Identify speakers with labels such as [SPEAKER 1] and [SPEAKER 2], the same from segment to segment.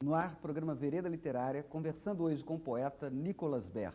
[SPEAKER 1] No ar, programa Vereda Literária, conversando hoje com o poeta Nicolas Ber.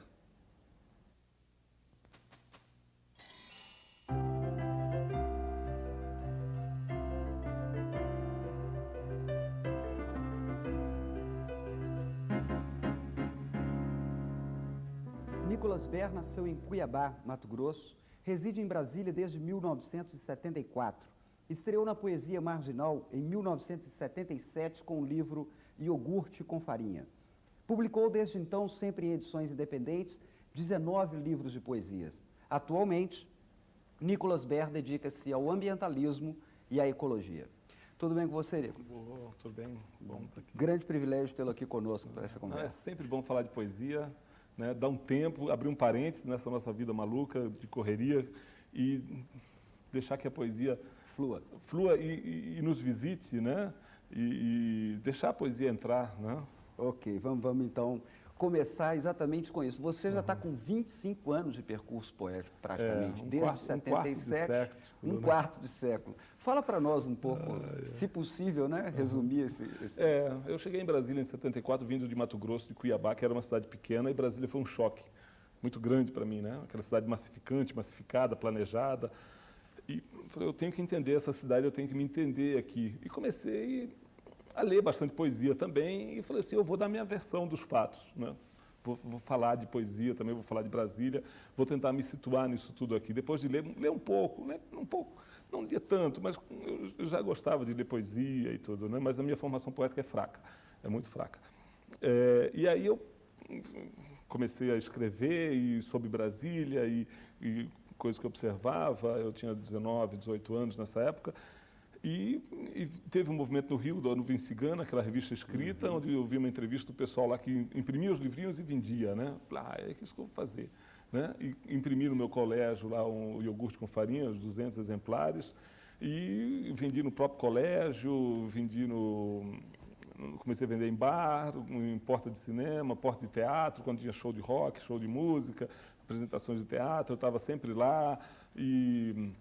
[SPEAKER 1] Nicolas Ber nasceu em Cuiabá, Mato Grosso, reside em Brasília desde 1974. Estreou na poesia marginal em 1977 com o livro Iogurte com Farinha. Publicou desde então, sempre em edições independentes, 19 livros de poesias. Atualmente, Nicolas Ber dedica-se ao ambientalismo e à ecologia. Tudo bem com você, Nicolas?
[SPEAKER 2] Boa, tudo bem. Bom estar aqui.
[SPEAKER 1] Grande privilégio tê-lo aqui conosco para essa conversa.
[SPEAKER 2] É sempre bom falar de poesia, né? Dar um tempo, abrir um parênteses nessa nossa vida maluca de correria e deixar que a poesia flua e nos visite, né? E deixar a poesia entrar, né?
[SPEAKER 1] Ok, vamos então começar exatamente com isso. Você já está com 25 anos de percurso poético, praticamente, desde 77, um quarto de século. Fala para nós um pouco, se possível, né, resumir esse...
[SPEAKER 2] Eu cheguei em Brasília em 74, vindo de Mato Grosso, de Cuiabá, que era uma cidade pequena, e Brasília foi um choque muito grande para mim, né? Aquela cidade massificada, planejada. E falei, eu tenho que entender essa cidade, eu tenho que me entender aqui. E comecei a ler bastante poesia também, e falei assim, eu vou dar minha versão dos fatos, né? Vou falar de poesia também, vou falar de Brasília, vou tentar me situar nisso tudo aqui. Depois de ler um pouco, não lia tanto, mas eu já gostava de ler poesia e tudo, né? Mas a minha formação poética é fraca, é muito fraca. E aí eu comecei a escrever sobre Brasília e coisas que eu observava. Eu tinha 19, 18 anos nessa época. E teve um movimento no Rio, da Nuvem Cigana, aquela revista escrita, onde eu vi uma entrevista do pessoal lá que imprimia os livrinhos e vendia, né? É isso que eu vou fazer, né? E imprimi no meu colégio lá um iogurte com farinha, uns 200 exemplares, e vendi no próprio colégio, comecei a vender em bar, em porta de cinema, porta de teatro, quando tinha show de rock, show de música, apresentações de teatro, eu estava sempre lá. E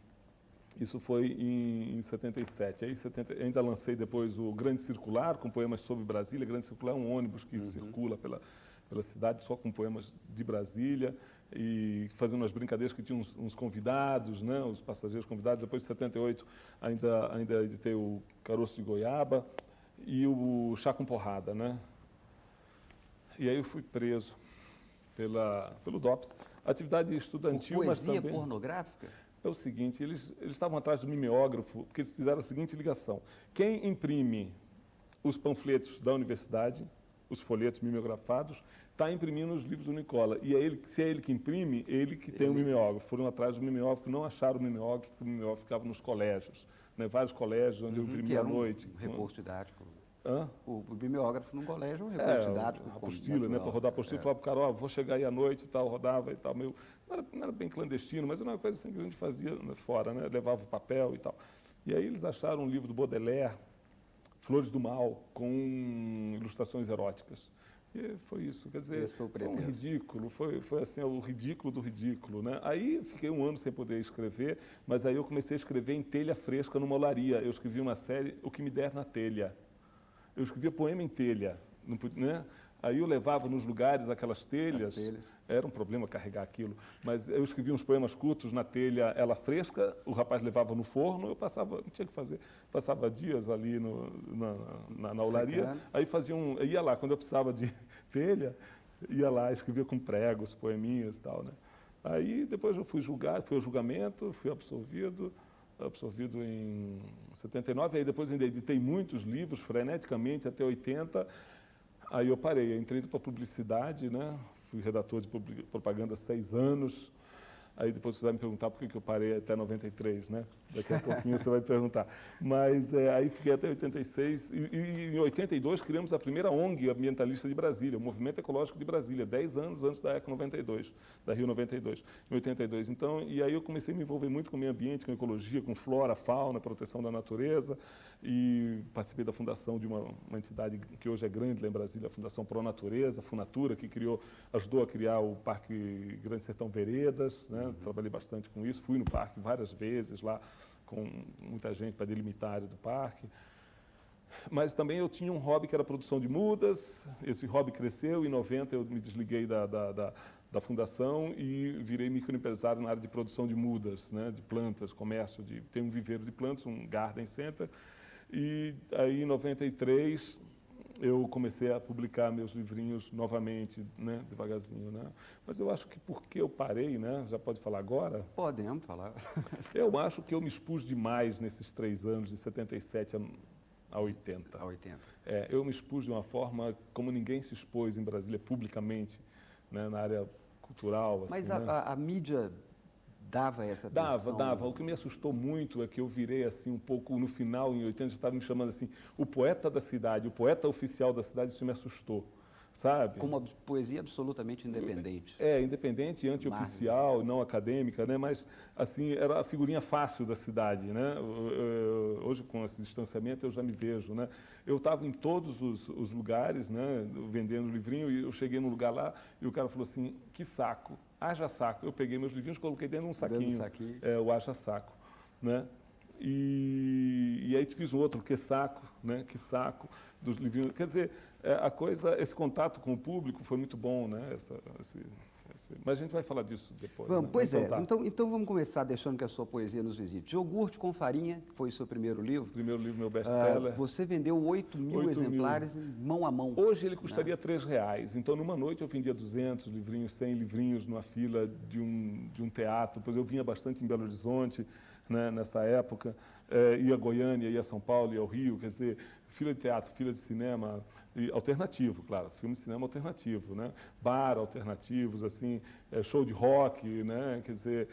[SPEAKER 2] isso foi em 77. Aí, ainda lancei depois o Grande Circular, com poemas sobre Brasília. Grande Circular é um ônibus que circula pela cidade, só com poemas de Brasília, e fazendo umas brincadeiras que tinham uns convidados, né, os passageiros convidados. Depois de 78, ainda editei o Caroço de Goiaba e o Chá com Porrada, né? E aí eu fui preso pelo DOPS. Atividade estudantil,
[SPEAKER 1] mas também...
[SPEAKER 2] Poesia
[SPEAKER 1] pornográfica?
[SPEAKER 2] É o seguinte, eles estavam atrás do mimeógrafo, porque eles fizeram a seguinte ligação. Quem imprime os panfletos da universidade, os folhetos mimeografados, está imprimindo os livros do Nicola. E se é ele que imprime, ele que tem o mimeógrafo. Foram atrás do mimeógrafo, não acharam o mimeógrafo, porque o mimeógrafo ficava nos colégios, né? Vários colégios onde eu imprimia à noite.
[SPEAKER 1] Um recurso didático.
[SPEAKER 2] Hã?
[SPEAKER 1] O mimeógrafo num colégio é um recurso didático.
[SPEAKER 2] A apostila, né, para rodar a apostila, falava para o cara, vou chegar aí à noite e tal, rodava e tal. Não era bem clandestino, mas era uma coisa assim que a gente fazia, né, fora, né, levava o papel e tal. E aí eles acharam um livro do Baudelaire, Flores do Mal, com ilustrações eróticas. E foi isso, quer dizer, foi um ridículo, foi assim, o ridículo do ridículo, né? Aí fiquei um ano sem poder escrever, mas aí eu comecei a escrever em telha fresca numa olaria. Eu escrevi uma série, O Que Me Der na Telha. Eu escrevia poema em telha, né? Aí eu levava nos lugares aquelas telhas, era um problema carregar aquilo, mas eu escrevia uns poemas curtos na telha, ela fresca, o rapaz levava no forno, eu não tinha que fazer, passava dias ali na olaria, aí ia lá, quando eu precisava de telha, ia lá, escrevia com pregos, poeminhas e tal, né? Aí depois eu fui ao julgamento, fui absolvido em 79, aí depois ainda editei muitos livros, freneticamente, até 80, aí eu parei, entrei para a publicidade, né? Fui redator de propaganda há 6 anos, aí depois você vai me perguntar por que eu parei até 93, né? Daqui a pouquinho você vai perguntar. Mas aí fiquei até 86, e em 82 criamos a primeira ONG ambientalista de Brasília, o Movimento Ecológico de Brasília, 10 anos antes da ECO 92, da Rio 92, em 82. Então, e aí eu comecei a me envolver muito com o meio ambiente, com ecologia, com flora, fauna, proteção da natureza, e participei da fundação de uma entidade que hoje é grande lá em Brasília, a Fundação Pro Natureza, a Funatura, que ajudou a criar o Parque Grande Sertão Veredas, né? Trabalhei bastante com isso, fui no parque várias vezes lá, com muita gente para delimitar a área do parque. Mas também eu tinha um hobby que era a produção de mudas. Esse hobby cresceu. Em 90 eu me desliguei da fundação e virei microempresário na área de produção de mudas, né, de plantas, comércio. Tenho um viveiro de plantas, um garden center. E aí, em 93, eu comecei a publicar meus livrinhos novamente, né, devagarzinho, né? Mas eu acho que porque eu parei, né, já pode falar agora?
[SPEAKER 1] Podemos falar.
[SPEAKER 2] Eu acho que eu me expus demais nesses 3 anos, de 77 a 80.
[SPEAKER 1] A 80.
[SPEAKER 2] Eu me expus de uma forma como ninguém se expôs em Brasília publicamente, né, na área cultural. Assim,
[SPEAKER 1] Mas
[SPEAKER 2] né?
[SPEAKER 1] a mídia dava essa atenção?
[SPEAKER 2] Dava. O que me assustou muito é que eu virei assim um pouco, no final, em 80, já estava me chamando assim, o poeta da cidade, o poeta oficial da cidade, isso me assustou, sabe?
[SPEAKER 1] Com uma poesia absolutamente independente.
[SPEAKER 2] Independente, antioficial, não acadêmica, né? Mas assim, era a figurinha fácil da cidade, né? Hoje, com esse distanciamento, eu já me vejo, né? Eu estava em todos os lugares, né, vendendo livrinho, e eu cheguei num lugar lá e o cara falou assim, que saco, haja saco. Eu peguei meus livrinhos, coloquei dentro de um saquinho, o haja saco, né? E aí fiz um outro, que saco, né? Que saco dos livrinhos. Quer dizer, esse contato com o público foi muito bom, né? Mas a gente vai falar disso depois.
[SPEAKER 1] Vamos,
[SPEAKER 2] né?
[SPEAKER 1] Pois
[SPEAKER 2] então,
[SPEAKER 1] então vamos começar deixando que a sua poesia nos visite. Iogurte com Farinha, que foi o seu primeiro livro.
[SPEAKER 2] Primeiro livro, meu best-seller.
[SPEAKER 1] Você vendeu 8.000 exemplares mão a mão.
[SPEAKER 2] Hoje ele custaria R$3. Então, numa noite eu vendia 200 livrinhos, 100 livrinhos numa fila de um teatro. Pois eu vinha bastante em Belo Horizonte, né, nessa época. Ia a Goiânia, ia a São Paulo, ia ao Rio. Quer dizer, fila de teatro, fila de cinema, e alternativo, claro, filme de cinema alternativo, né? Bar alternativos, assim, show de rock, né? Quer dizer,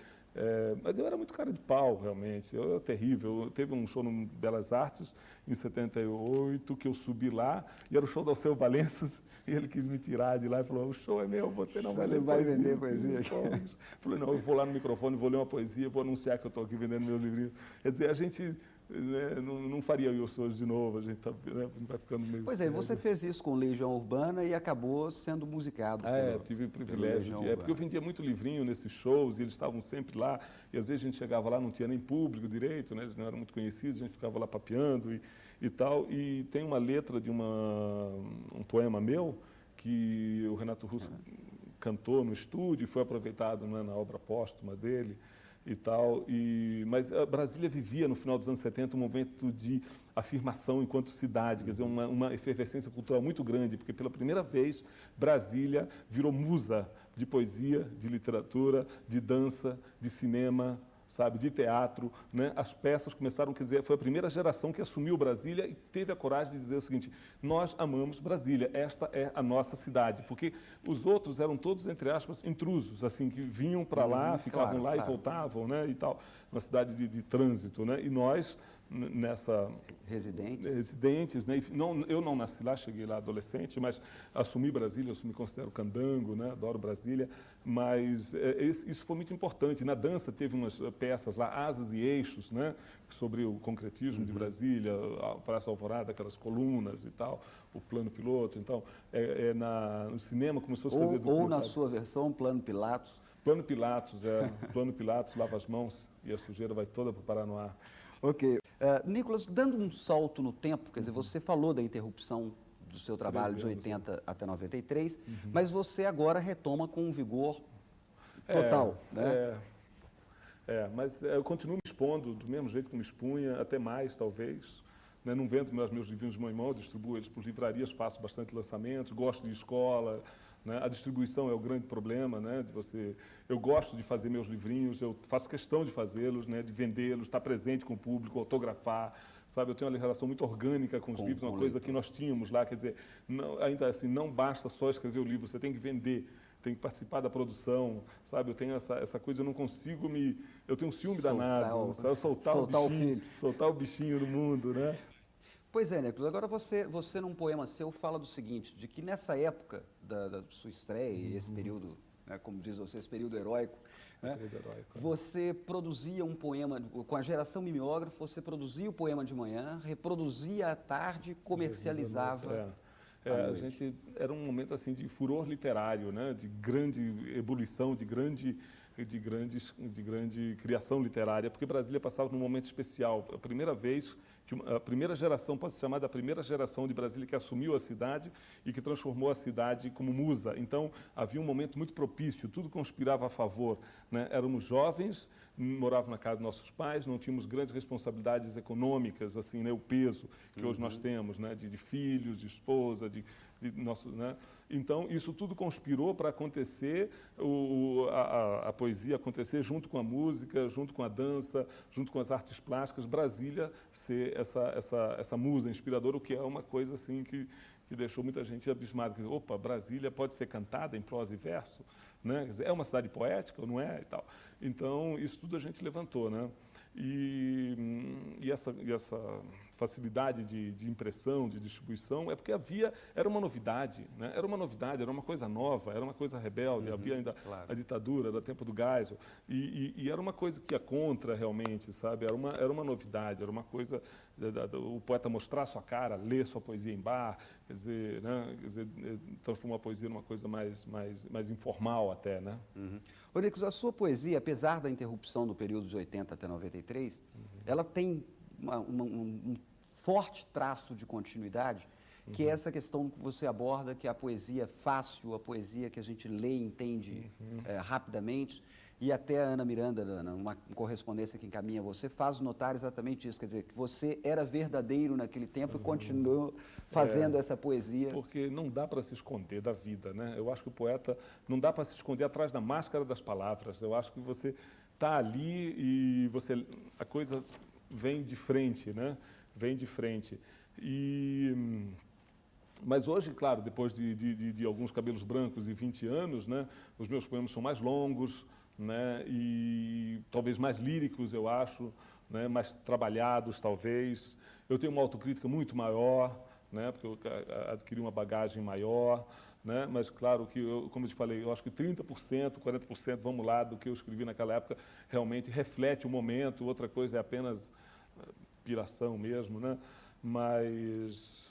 [SPEAKER 2] mas eu era muito cara de pau, realmente, eu era terrível. Teve um show no Belas Artes, em 78, que eu subi lá, e era o show do Alceu Valença, e ele quis me tirar de lá e falou, o show é meu, você não vai ler poesia.
[SPEAKER 1] Vender poesia.
[SPEAKER 2] Falei, não, eu vou lá no microfone, vou ler uma poesia, vou anunciar que eu estou aqui vendendo meu livrinho. Quer dizer, a gente... Né, não faria isso hoje de novo, a gente vai ficando meio...
[SPEAKER 1] Pois é, você fez isso com Legião Urbana e acabou sendo musicado.
[SPEAKER 2] Tive o privilégio, porque eu vendia muito livrinho nesses shows e eles estavam sempre lá, e às vezes a gente chegava lá, não tinha nem público direito, né, eles não eram muito conhecidos, a gente ficava lá papeando e tal, e tem uma letra de um poema meu, que o Renato Russo cantou no estúdio e foi aproveitado, né, na obra póstuma dele, e tal, mas a Brasília vivia no final dos anos 70 um momento de afirmação enquanto cidade, quer dizer, uma efervescência cultural muito grande, porque pela primeira vez Brasília virou musa de poesia, de literatura, de dança, de cinema, sabe, de teatro, né? As peças começaram, quer dizer, foi a primeira geração que assumiu Brasília e teve a coragem de dizer o seguinte, nós amamos Brasília, esta é a nossa cidade, porque os outros eram todos, entre aspas, intrusos, assim, que vinham para lá, ficavam lá e voltavam, né, e tal, uma cidade de trânsito, né, e nós, nessa... Residentes, né, eu não nasci lá, cheguei lá adolescente, mas assumi Brasília, eu me considero candango, né, adoro Brasília, mas isso foi muito importante. Na dança teve umas peças lá, Asas e Eixos, né, sobre o concretismo de Brasília, a Praça Alvorada, aquelas colunas e tal, o plano piloto. Então, no cinema começou a se fazer...
[SPEAKER 1] Ou na sua versão, Plano Pilatos.
[SPEAKER 2] Plano Pilatos, Plano Pilatos, lava as mãos e a sujeira vai toda para o Paranoá.
[SPEAKER 1] Ok. Nicolas, dando um salto no tempo, quer dizer, você falou da interrupção do seu trabalho de 80 até 93, mas você agora retoma com um vigor total, né?
[SPEAKER 2] Mas eu continuo me expondo do mesmo jeito que me expunha, até mais, talvez. Né? Não vendo meus livrinhos de mão em mão, distribuo eles por livrarias, faço bastante lançamentos, gosto de escola, né? A distribuição é o grande problema, né? Eu gosto de fazer meus livrinhos, eu faço questão de fazê-los, né? De vendê-los, estar presente com o público, autografar, sabe? Eu tenho uma relação muito orgânica com os livros, uma coisa que nós tínhamos lá, quer dizer, ainda assim, não basta só escrever o livro, você tem que vender, tem que participar da produção, sabe? Eu tenho essa coisa, eu não consigo eu tenho um ciúme danado, sabe? Soltar o bichinho no mundo, né?
[SPEAKER 1] Pois é, Nicolas, agora você num poema seu fala do seguinte, de que nessa época da sua estreia, esse período, né, como diz você, esse período heróico, né, você produzia um poema, com a geração mimeógrafo, você produzia o poema de manhã, reproduzia à tarde, comercializava à noite.
[SPEAKER 2] Era um momento assim de furor literário, né, de grande ebulição, de grande de grande criação literária, porque Brasília passava num momento especial. A primeira vez que a primeira geração, pode ser chamada a primeira geração de Brasília que assumiu a cidade e que transformou a cidade como musa. Então, havia um momento muito propício, tudo conspirava a favor, né? Éramos jovens, morávamos na casa dos nossos pais, não tínhamos grandes responsabilidades econômicas, assim, né? O peso que hoje nós temos, né? De filhos, de esposa, de nosso, né? Então, isso tudo conspirou para acontecer, a poesia acontecer junto com a música, junto com a dança, junto com as artes plásticas, Brasília ser essa musa inspiradora, o que é uma coisa assim que deixou muita gente abismada. Opa, Brasília pode ser cantada em prosa e verso? Né? Quer dizer, é uma cidade poética ou não é? E tal. Então, isso tudo a gente levantou, né? E essa facilidade de impressão, de distribuição, é porque era uma novidade, né? Era uma novidade, era uma coisa nova, era uma coisa rebelde, havia ainda a ditadura, era o tempo do Geisel, e era uma coisa que ia contra realmente, sabe? Era uma novidade, era uma coisa, o poeta mostrar sua cara, ler sua poesia em bar, quer dizer, né? Transformar a poesia numa coisa mais informal até, né?
[SPEAKER 1] Eurico, a sua poesia, apesar da interrupção do período de 80 até 93, ela tem um forte traço de continuidade, que é essa questão que você aborda, que é a poesia fácil, a poesia que a gente lê e entende rapidamente, e até a Ana Miranda, numa correspondência que encaminha você, faz notar exatamente isso, quer dizer, que você era verdadeiro naquele tempo e continuou fazendo essa poesia.
[SPEAKER 2] Porque não dá para se esconder da vida, né? Eu acho que o poeta não dá para se esconder atrás da máscara das palavras. Eu acho que você está ali e a coisa vem de frente, né? Vem de frente. Mas hoje, claro, depois de alguns cabelos brancos e 20 anos, né? Os meus poemas são mais longos, né? E talvez mais líricos, eu acho, né? Mais trabalhados, talvez. Eu tenho uma autocrítica muito maior, né? Porque eu adquiri uma bagagem maior, né? Mas claro que, como eu te falei, eu acho que 30%, 40%, vamos lá, do que eu escrevi naquela época realmente reflete o momento, outra coisa é apenas piração mesmo, né? Mas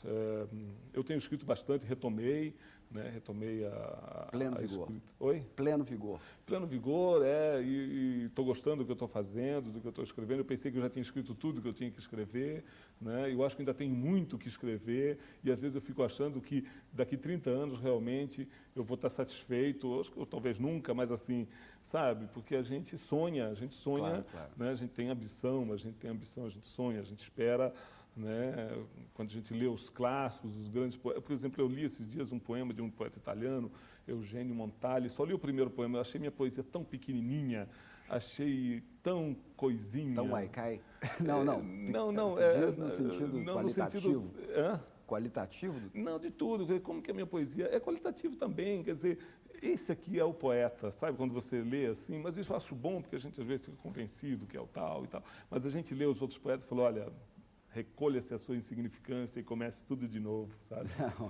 [SPEAKER 2] eu tenho escrito bastante, retomei, né? Retomei a
[SPEAKER 1] Vigor.
[SPEAKER 2] Escrita. Oi?
[SPEAKER 1] Pleno vigor.
[SPEAKER 2] Pleno vigor, e estou gostando do que eu estou fazendo, do que eu estou escrevendo. Eu pensei que eu já tinha escrito tudo que eu tinha que escrever, né? Eu acho que ainda tem muito que escrever, e às vezes eu fico achando que daqui 30 anos realmente eu vou estar satisfeito, ou talvez nunca, mas assim, sabe? Porque a gente sonha,
[SPEAKER 1] Claro.
[SPEAKER 2] né? A gente tem ambição, a gente sonha, a gente espera, né? Quando a gente lê os clássicos, os grandes poetas. Por exemplo, eu li esses dias um poema de um poeta italiano, Eugenio Montale. Só li o primeiro poema, eu achei minha poesia tão pequenininha, achei tão coisinha.
[SPEAKER 1] Tão haikai? Não.
[SPEAKER 2] Não.
[SPEAKER 1] Diz no sentido qualitativo? Qualitativo?
[SPEAKER 2] Não, de tudo. Como que a minha poesia é qualitativo também, quer dizer, esse aqui é o poeta, sabe? Quando você lê assim, mas isso eu acho bom, porque a gente às vezes fica convencido que é o tal e tal, mas a gente lê os outros poetas e fala, olha, recolha-se a sua insignificância e comece tudo de novo, sabe?
[SPEAKER 1] Não,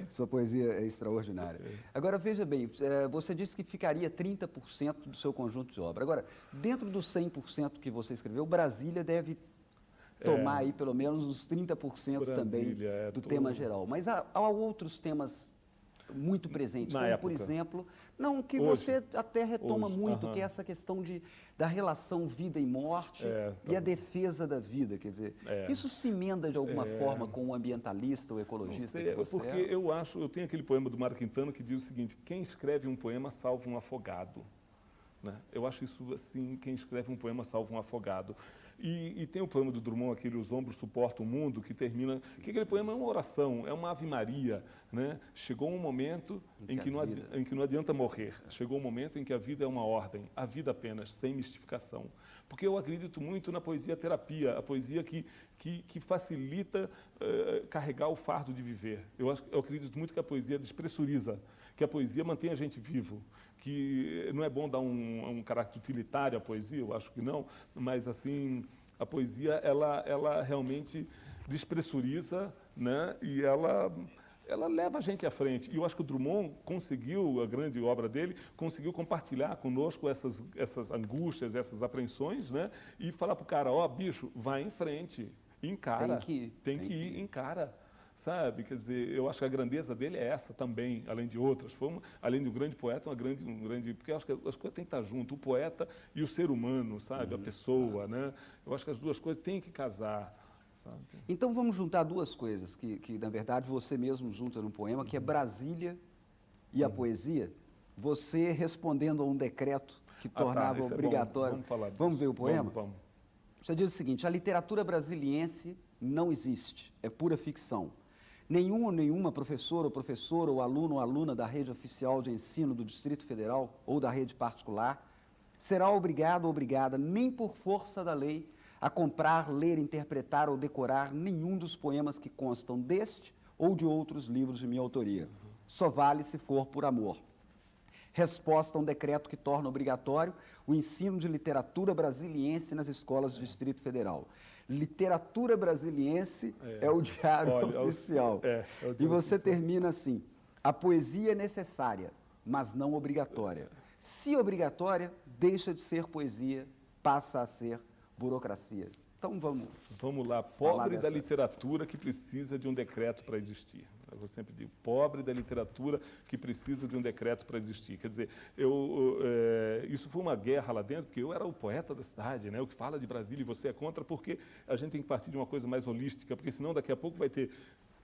[SPEAKER 1] sua poesia é extraordinária. Agora, veja bem, você disse que ficaria 30% do seu conjunto de obra. Agora, dentro dos 100% que você escreveu, Brasília deve tomar aí pelo menos uns 30% também do tema geral. Mas há outros temas muito presentes, como, por exemplo, que você até retoma muito, que é essa questão da relação vida e morte e a defesa da vida, quer dizer, isso se emenda de alguma forma com o ambientalista, o ecologista?
[SPEAKER 2] Não sei, porque eu tenho aquele poema do Mário Quintana que diz o seguinte, quem escreve um poema salva um afogado. Né? Eu acho isso assim, quem escreve um poema salva um afogado. E tem o poema do Drummond, aquele Os Ombros Suportam o Mundo, que termina... que aquele poema é uma oração, é uma ave-maria. Né? Chegou um momento em que não adianta morrer. Chegou um momento em que a vida é uma ordem. A vida apenas, sem mistificação. Porque eu acredito muito na poesia terapia, a poesia que facilita carregar o fardo de viver. Eu acredito muito que a poesia despressuriza, que a poesia mantém a gente vivo, que não é bom dar um caráter utilitário à poesia, eu acho que não, mas assim, a poesia, ela realmente despressuriza, né? E ela leva a gente à frente. E eu acho que o Drummond conseguiu, a grande obra dele, conseguiu compartilhar conosco essas angústias, essas apreensões, né? E falar para o cara, bicho, vai em frente, encara.
[SPEAKER 1] Tem que ir,
[SPEAKER 2] encara. sabe? Quer dizer, eu acho que a grandeza dele é essa também, além de outras. Além de um grande poeta, porque eu acho que as coisas têm que estar junto, o poeta e o ser humano, sabe? A pessoa, né? Eu acho que as duas coisas têm que casar, sabe?
[SPEAKER 1] Então vamos juntar duas coisas que na verdade, você mesmo junta num poema, que é Brasília e a poesia. Você respondendo a um decreto que tornava
[SPEAKER 2] isso
[SPEAKER 1] obrigatório.
[SPEAKER 2] Vamos falar disso.
[SPEAKER 1] Vamos ver o poema?
[SPEAKER 2] Vamos.
[SPEAKER 1] Você diz o seguinte: a literatura brasiliense não existe, é pura ficção. Nenhum ou nenhuma professor ou professora ou aluno ou aluna da rede oficial de ensino do Distrito Federal ou da rede particular será obrigado ou obrigada, nem por força da lei, a comprar, ler, interpretar ou decorar nenhum dos poemas que constam deste ou de outros livros de minha autoria. Só vale se for por amor. Resposta a um decreto que torna obrigatório o ensino de literatura brasiliense nas escolas do Distrito Federal. Literatura brasiliense é o diário oficial. E você termina assim: a poesia é necessária, mas não obrigatória. Se obrigatória, deixa de ser poesia, passa a ser burocracia. Então
[SPEAKER 2] vamos lá. Pobre da literatura que precisa de um decreto para existir. Eu sempre digo, pobre da literatura que precisa de um decreto para existir. Quer dizer, isso foi uma guerra lá dentro, porque eu era o poeta da cidade, né? O que fala de Brasília e você é contra, porque a gente tem que partir de uma coisa mais holística, porque senão daqui a pouco vai ter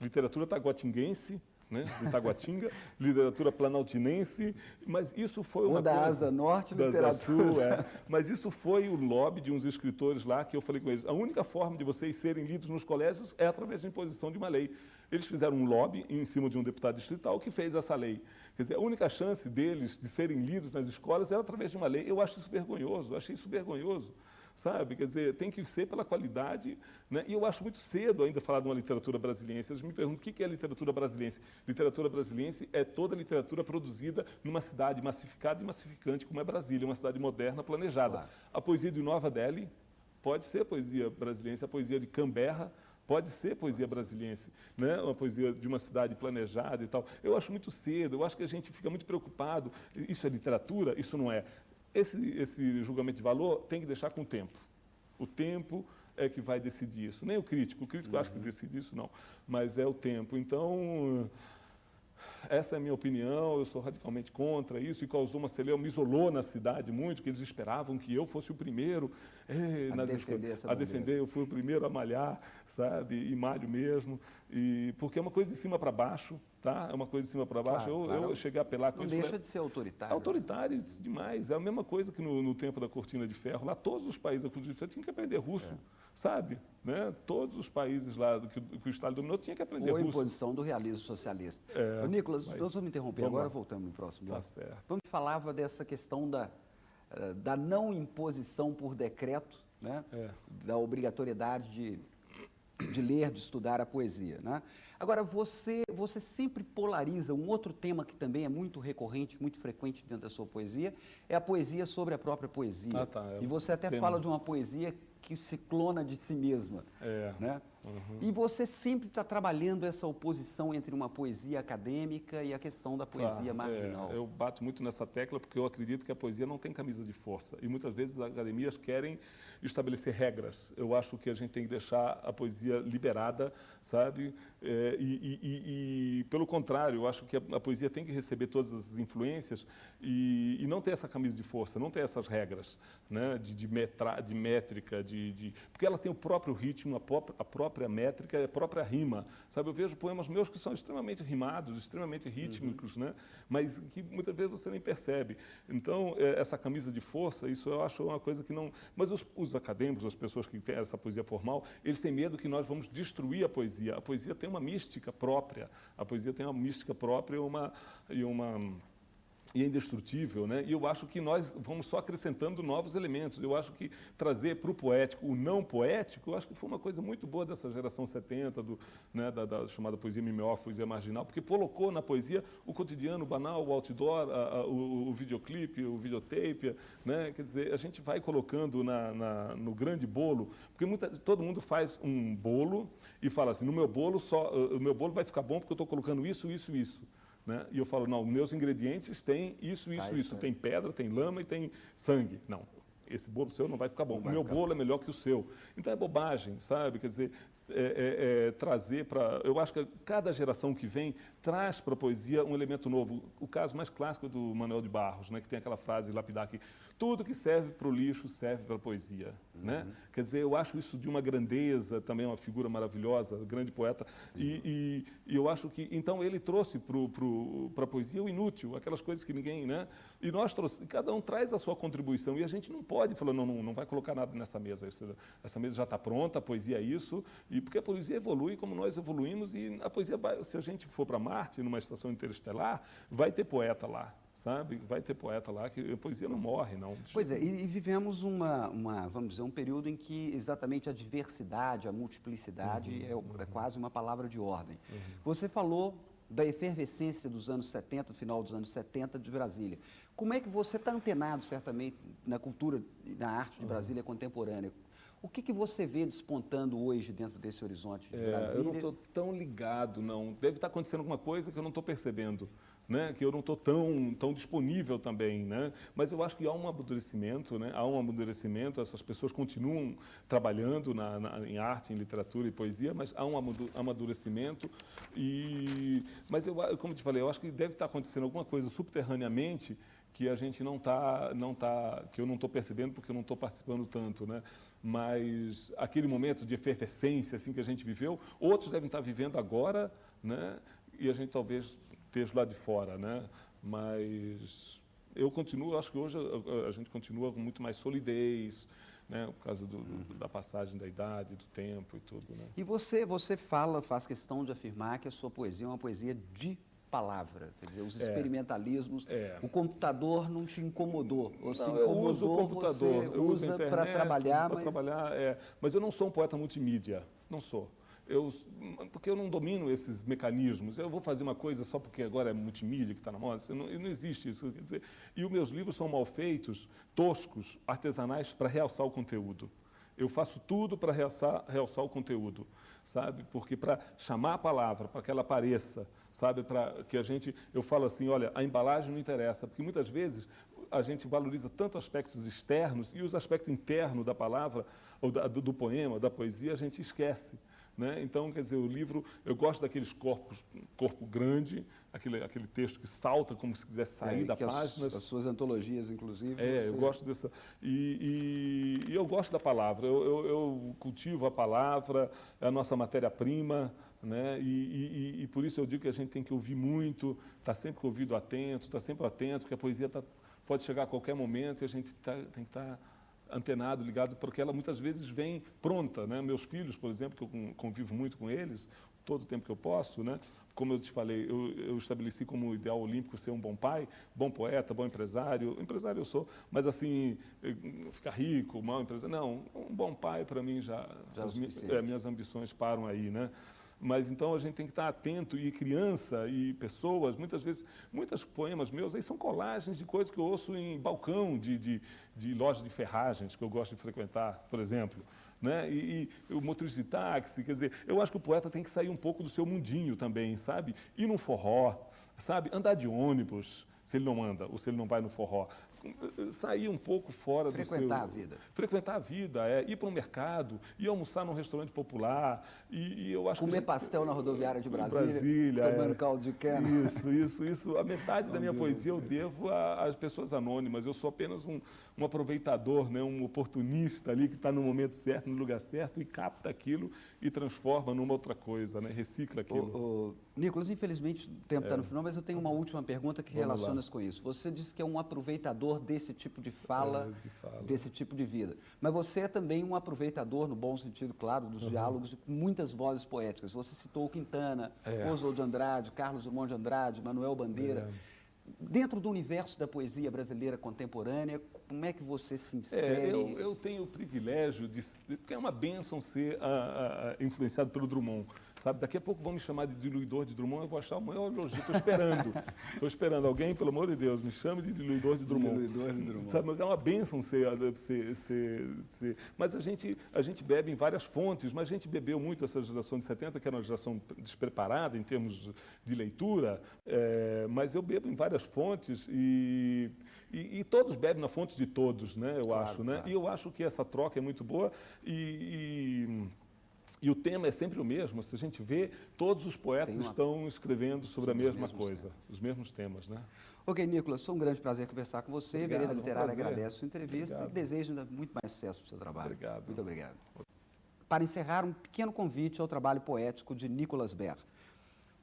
[SPEAKER 2] literatura taguatinguense, né, de Taguatinga, literatura planaltinense, mas isso foi uma
[SPEAKER 1] da
[SPEAKER 2] coisa...
[SPEAKER 1] Asa Norte,
[SPEAKER 2] da
[SPEAKER 1] literatura...
[SPEAKER 2] Asa Sul, mas isso foi o lobby de uns escritores lá, que eu falei com eles, a única forma de vocês serem lidos nos colégios é através da imposição de uma lei. Eles fizeram um lobby em cima de um deputado distrital que fez essa lei. Quer dizer, a única chance deles de serem lidos nas escolas era através de uma lei. Eu acho isso vergonhoso, achei isso vergonhoso. Sabe? Quer dizer, tem que ser pela qualidade, né? E eu acho muito cedo ainda falar de uma literatura brasiliense. Eles me perguntam o que é literatura brasiliense. Literatura brasiliense é toda a literatura produzida numa cidade massificada e massificante como é Brasília, uma cidade moderna, planejada. Claro. A poesia de Nova Delhi pode ser poesia brasiliense, a poesia de Canberra pode ser poesia brasiliense, né? Uma poesia de uma cidade planejada e tal. Eu acho muito cedo, eu acho que a gente fica muito preocupado. Isso é literatura? Isso não é. Esse julgamento de valor tem que deixar com o tempo. O tempo é que vai decidir isso. Nem o crítico acho que decide isso, não. Mas é o tempo. Então, essa é a minha opinião, eu sou radicalmente contra isso, e causou uma celeuma, me isolou na cidade muito, porque eles esperavam que eu fosse o primeiro a defender, eu fui o primeiro a malhar, sabe, e malho mesmo, porque é uma coisa de cima para baixo, tá? É uma coisa de cima para baixo, claro. Eu cheguei a apelar com
[SPEAKER 1] isso. Não deixa de ser autoritário.
[SPEAKER 2] Autoritário demais, é a mesma coisa que no tempo da Cortina de Ferro, lá todos os países da Cortina de Ferro tinham que aprender russo. Sabe? Né? Todos os países lá que o Estado dominou tinham que aprender russo.
[SPEAKER 1] Ou a imposição do realismo socialista. Nicolas, nós vamos interromper agora, voltamos no próximo bloco.
[SPEAKER 2] Tá certo.
[SPEAKER 1] Quando falava dessa questão da não imposição por decreto, né? Da obrigatoriedade de ler, de estudar a poesia, né? Agora, você sempre polariza um outro tema que também é muito recorrente, muito frequente dentro da sua poesia, é a poesia sobre a própria poesia. E você até fala de uma poesia que se clona de si mesma, né? E você sempre está trabalhando essa oposição entre uma poesia acadêmica e a questão da poesia marginal.
[SPEAKER 2] Eu bato muito nessa tecla porque eu acredito que a poesia não tem camisa de força. E muitas vezes as academias querem estabelecer regras. Eu acho que a gente tem que deixar a poesia liberada, sabe? E pelo contrário, eu acho que a poesia tem que receber todas as influências e não ter essa camisa de força, não ter essas regras, né? de métrica, porque ela tem o próprio ritmo, a própria métrica, a própria rima, sabe? Eu vejo poemas meus que são extremamente rimados, extremamente rítmicos, né? Mas que muitas vezes você nem percebe. Então, essa camisa de força, isso eu acho uma coisa que não... Mas os acadêmicos, as pessoas que têm essa poesia formal, eles têm medo que nós vamos destruir a poesia. A poesia tem uma mística própria, e é indestrutível, né? E eu acho que nós vamos só acrescentando novos elementos. Eu acho que trazer para o poético o não poético, eu acho que foi uma coisa muito boa dessa geração 70, né, da chamada poesia mimeógrafo, poesia marginal, porque colocou na poesia o cotidiano, o banal, o outdoor, o videoclipe, o videotape, né? Quer dizer, a gente vai colocando no grande bolo, porque todo mundo faz um bolo e fala assim, o meu bolo vai ficar bom porque eu estou colocando isso, isso, isso. Né? E eu falo, não, meus ingredientes têm isso. Tem pedra, tem lama e tem sangue. Não, esse bolo seu não vai ficar bom. O meu bolo é melhor que o seu. Então é bobagem, sabe? Quer dizer, trazer para... Eu acho que cada geração que vem traz para a poesia um elemento novo. O caso mais clássico é do Manuel de Barros, né, que tem aquela frase lapidar aqui: tudo que serve para o lixo serve para a poesia. Né? Quer dizer, eu acho isso de uma grandeza, também uma figura maravilhosa, grande poeta, e eu acho que... Então, ele trouxe para a poesia o inútil, aquelas coisas que ninguém... Né? E nós cada um traz a sua contribuição, e a gente não pode falar, não vai colocar nada nessa mesa, essa mesa já está pronta, a poesia é isso, e porque a poesia evolui como nós evoluímos, e a poesia, se a gente for para Marte, numa estação interestelar, vai ter poeta lá, sabe? Vai ter poeta lá, que a poesia não morre, não.
[SPEAKER 1] Pois é, e vivemos vamos dizer, um período em que exatamente a diversidade, a multiplicidade é quase uma palavra de ordem. Você falou da efervescência dos anos 70, final dos anos 70 de Brasília. Como é que você está antenado, certamente, na cultura e na arte de Brasília contemporânea? O que você vê despontando hoje dentro desse horizonte de Brasília?
[SPEAKER 2] Eu não estou tão ligado, não. Deve estar acontecendo alguma coisa que eu não estou percebendo, né? Que eu não estou tão disponível também, né? Mas eu acho que há um amadurecimento, né? Há um amadurecimento, essas pessoas continuam trabalhando em arte, em literatura e poesia, mas há um amadurecimento. Mas como eu te falei, eu acho que deve estar acontecendo alguma coisa subterraneamente que a gente que eu não estou percebendo porque eu não estou participando tanto, né? Mas aquele momento de efervescência assim que a gente viveu, outros devem estar vivendo agora, né? E a gente talvez esteja lá de fora, né? Mas eu acho que hoje a gente continua com muito mais solidez, né? Por causa da passagem da idade, do tempo e tudo, né?
[SPEAKER 1] E você faz questão de afirmar que a sua poesia é uma poesia de palavra, quer dizer, os experimentalismos, o computador não te incomodou, ou se incomodou,
[SPEAKER 2] eu uso o computador,
[SPEAKER 1] você usa para trabalhar,
[SPEAKER 2] mas eu não sou um poeta multimídia, não sou. Porque eu não domino esses mecanismos. Eu vou fazer uma coisa só porque agora é multimídia que está na moda. Não existe isso. Quer dizer, e os meus livros são mal feitos, toscos, artesanais, para realçar o conteúdo. Eu faço tudo para realçar o conteúdo, sabe? Porque para chamar a palavra, para que ela apareça, sabe? Para que eu falo assim, olha, a embalagem não interessa, porque muitas vezes a gente valoriza tanto aspectos externos e os aspectos internos da palavra, ou do poema, da poesia, a gente esquece. Né? Então, quer dizer, o livro, eu gosto daqueles corpo grande, aquele texto que salta como se quisesse sair da página.
[SPEAKER 1] As suas antologias, inclusive.
[SPEAKER 2] Eu gosto dessa. E eu gosto da palavra, eu cultivo a palavra, é a nossa matéria-prima, né? E por isso eu digo que a gente tem que ouvir muito, estar sempre com o ouvido atento, estar sempre atento, que a poesia pode chegar a qualquer momento e a gente tem que estar antenado, ligado, porque ela muitas vezes vem pronta, né? Meus filhos, por exemplo, que eu convivo muito com eles, todo o tempo que eu posso, né? Como eu te falei, eu estabeleci como ideal olímpico ser um bom pai, bom poeta, bom empresário. Empresário eu sou, mas assim, ficar rico, mau empresário, não, um bom pai para mim minhas ambições param aí, né? Mas então a gente tem que estar atento, e criança e pessoas, muitas vezes, muitos poemas meus aí são colagens de coisas que eu ouço em balcão de loja de ferragens, que eu gosto de frequentar, por exemplo. Né? E o motorista de táxi, quer dizer, eu acho que o poeta tem que sair um pouco do seu mundinho também, sabe? Ir num forró, sabe? Andar de ônibus, se ele não anda, ou se ele não vai no forró. Sair um pouco fora
[SPEAKER 1] frequentar a vida.
[SPEAKER 2] Frequentar a vida, ir para o mercado, ir almoçar num restaurante popular. E eu acho
[SPEAKER 1] comer pastel na rodoviária de Brasília, tomando caldo de cana.
[SPEAKER 2] Isso. A metade da minha poesia eu devo às pessoas anônimas. Eu sou apenas um aproveitador, né? Um oportunista ali que está no momento certo, no lugar certo, e capta aquilo e transforma numa outra coisa, né? Recicla aquilo.
[SPEAKER 1] Nicolas, infelizmente o tempo está no final, mas eu tenho uma última pergunta que relaciona-se com isso. Você disse que é um aproveitador desse tipo de fala, desse tipo de vida. Mas você é também um aproveitador, no bom sentido, claro, dos diálogos, de muitas vozes poéticas. Você citou o Quintana, Oswald de Andrade, Carlos Drummond de Andrade, Manuel Bandeira. Dentro do universo da poesia brasileira contemporânea, como é que você se insere?
[SPEAKER 2] Eu tenho o privilégio porque é uma bênção ser influenciado pelo Drummond, sabe? Daqui a pouco vão me chamar de diluidor de Drummond, eu vou achar o maior elogio. Estou esperando alguém, pelo amor de Deus, me chame de diluidor de Drummond. Sabe? É uma bênção ser. Mas a gente bebe em várias fontes, mas a gente bebeu muito essa geração de 70, que era uma geração despreparada em termos de leitura, mas eu bebo em várias fontes e todos bebem na fonte de todos, né? Eu acho, né? E eu acho que essa troca é muito boa E o tema é sempre o mesmo. Se a gente vê, todos os poetas estão escrevendo sobre a mesma coisa, os mesmos temas, né?
[SPEAKER 1] Ok, Nicolas, foi um grande prazer conversar com você.
[SPEAKER 2] Obrigado,
[SPEAKER 1] Vereda Literária
[SPEAKER 2] prazer.
[SPEAKER 1] agradece a sua entrevista
[SPEAKER 2] Obrigado.
[SPEAKER 1] e deseja ainda muito mais sucesso para o seu trabalho.
[SPEAKER 2] Obrigado.
[SPEAKER 1] Muito obrigado. Para encerrar, um pequeno convite ao trabalho poético de Nicolas Ber.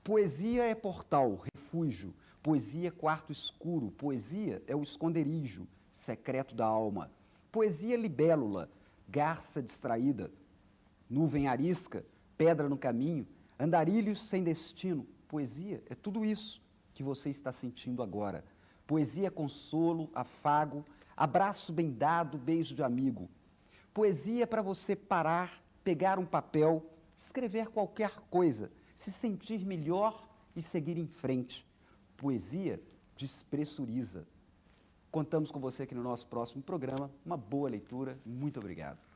[SPEAKER 1] Poesia é portal, refúgio. Poesia é quarto escuro. Poesia é o esconderijo secreto da alma. Poesia é libélula, garça distraída. Nuvem arisca, pedra no caminho, andarilhos sem destino. Poesia é tudo isso que você está sentindo agora. Poesia é consolo, afago, abraço bem dado, beijo de amigo. Poesia é para você parar, pegar um papel, escrever qualquer coisa, se sentir melhor e seguir em frente. Poesia despressuriza. Contamos com você aqui no nosso próximo programa. Uma boa leitura. Muito obrigado.